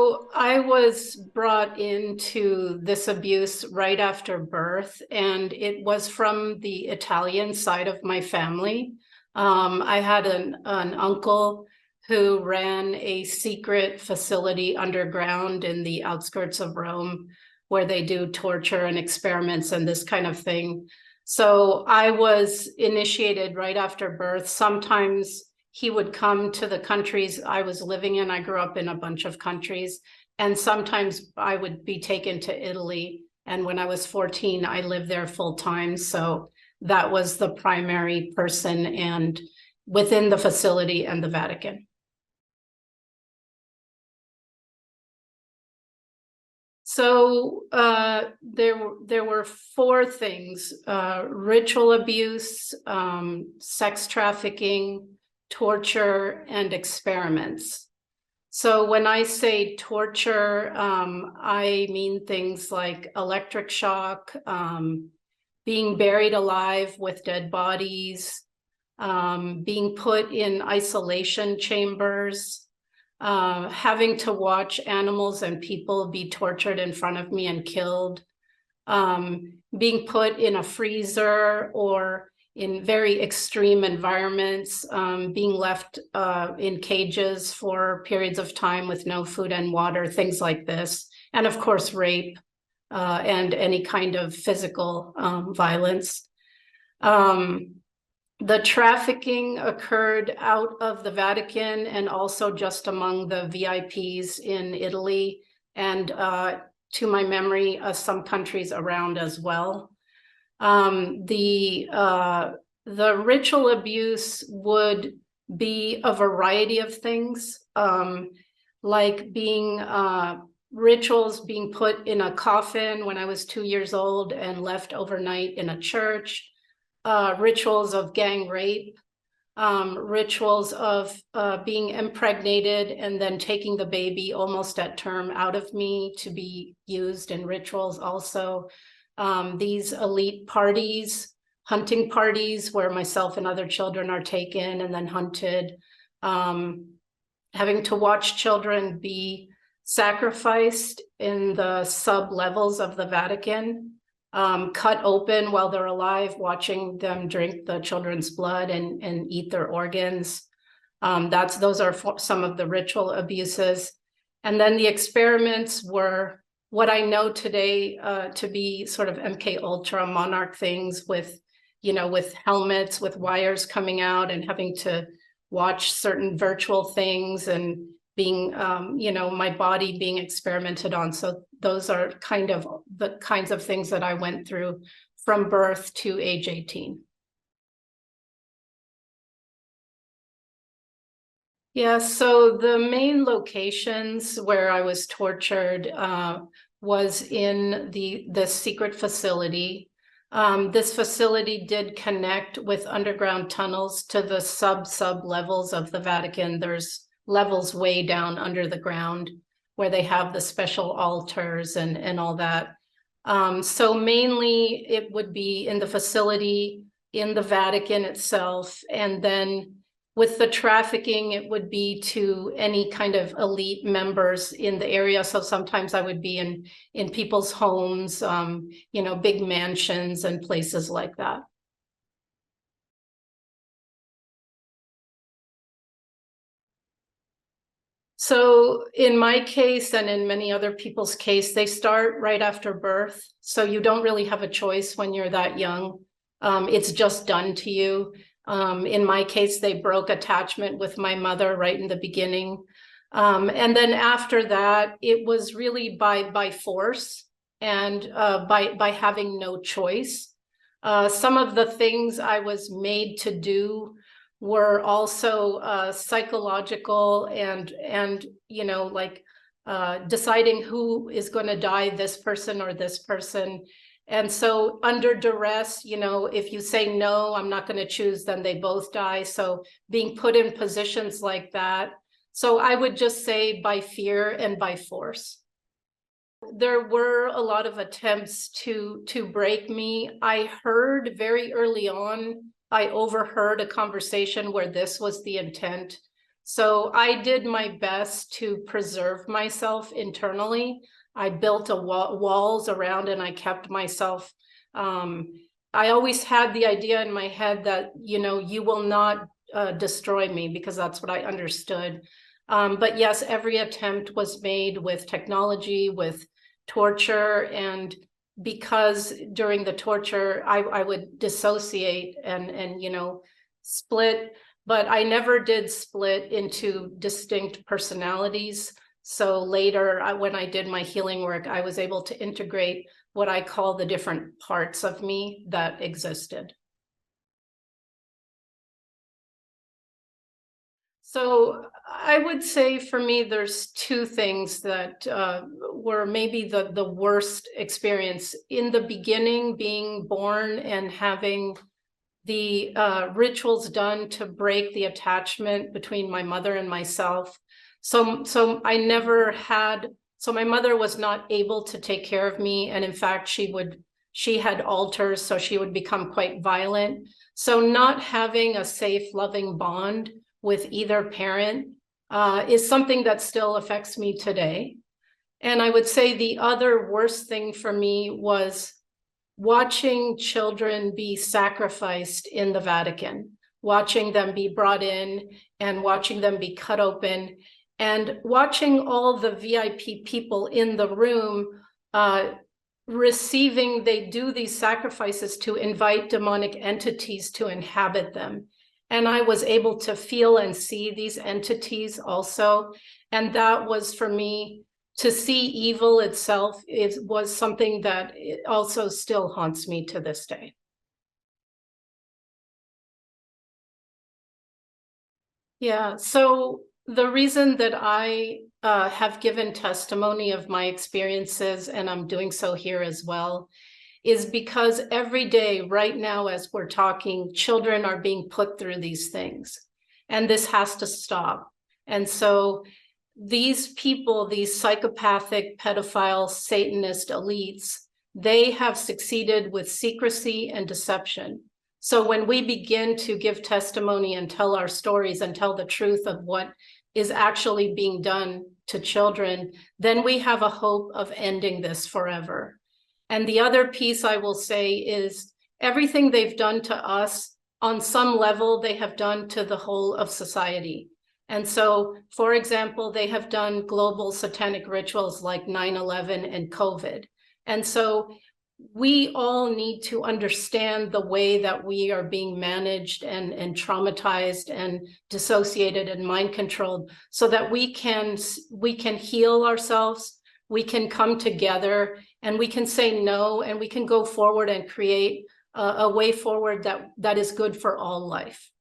So I was brought into this abuse right after birth, and it was from the Italian side of my family. I had an uncle who ran a secret facility underground in the outskirts of Rome where they do torture and experiments and this kind of thing. So I was initiated right after birth. Sometimes he would come to the countries I was living in. I grew up in a bunch of countries, and sometimes I would be taken to Italy. And when I was 14, I lived there full time. So that was the primary person and within the facility and the Vatican. So there were four things: ritual abuse, sex trafficking, torture, and experiments. So when I say torture, I mean things like electric shock, being buried alive with dead bodies, being put in isolation chambers, having to watch animals and people be tortured in front of me and killed, being put in a freezer or in very extreme environments, being left in cages for periods of time with no food and water, things like this. And of course, rape and any kind of physical violence. The trafficking occurred out of the Vatican and also just among the VIPs in Italy and, to my memory, some countries around as well. The ritual abuse would be a variety of things, like rituals being put in a coffin when I was 2 years old and left overnight in a church, rituals of gang rape, rituals of being impregnated and then taking the baby almost at term out of me to be used in rituals also. These elite parties, hunting parties where myself and other children are taken and then hunted, having to watch children be sacrificed in the sub-levels of the Vatican, cut open while they're alive, watching them drink the children's blood and eat their organs. Those are some of the ritual abuses. And then the experiments were what I know today to be sort of MK Ultra monarch things with helmets, with wires coming out and having to watch certain virtual things and being, my body being experimented on. So those are kind of the kinds of things that I went through from birth to age 18. Yeah, so the main locations where I was tortured was in the secret facility. This facility did connect with underground tunnels to the sub levels of the Vatican. There's levels way down under the ground where they have the special altars and all that. So mainly it would be in the facility, in the Vatican itself, and then with the trafficking, it would be to any kind of elite members in the area. So sometimes I would be in people's homes, big mansions and places like that. So in my case and in many other people's case, they start right after birth. So you don't really have a choice when you're that young. It's just done to you. In my case, they broke attachment with my mother right in the beginning. And then after that, it was really by force and by having no choice. Some of the things I was made to do were also psychological and deciding who is going to die, this person or this person. And so under duress, if you say, no, I'm not going to choose, then they both die. So being put in positions like that. So I would just say by fear and by force. There were a lot of attempts to break me. I heard very early on, I overheard a conversation where this was the intent. So I did my best to preserve myself internally. I built walls around and I kept myself. I always had the idea in my head that, you will not destroy me, because that's what I understood. But yes, every attempt was made with technology, with torture, and because during the torture, I would dissociate and split, but I never did split into distinct personalities. So later, when I did my healing work, I was able to integrate what I call the different parts of me that existed. So I would say for me, there's two things that were maybe the worst experience. In the beginning, being born and having the rituals done to break the attachment between my mother and myself. So I never had, so my mother was not able to take care of me. And in fact, she had alters, so she would become quite violent. So not having a safe, loving bond with either parent is something that still affects me today. And I would say the other worst thing for me was watching children be sacrificed in the Vatican, watching them be brought in and watching them be cut open, and watching all the VIP people in the room they do these sacrifices to invite demonic entities to inhabit them. And I was able to feel and see these entities also. And that was, for me, to see evil itself was something that also still haunts me to this day. Yeah, so the reason that I have given testimony of my experiences, and I'm doing so here as well, is because every day right now, as we're talking, children are being put through these things, and this has to stop. And so these people, these psychopathic, pedophile, Satanist elites, they have succeeded with secrecy and deception. So when we begin to give testimony and tell our stories and tell the truth of what is actually being done to children, then we have a hope of ending this forever. And the other piece I will say is everything they've done to us, on some level, they have done to the whole of society. And so, for example, they have done global satanic rituals like 9/11 and COVID. And so we all need to understand the way that we are being managed and traumatized and dissociated and mind controlled, so that we can heal ourselves, we can come together, and we can say no, and we can go forward and create a way forward that is good for all life.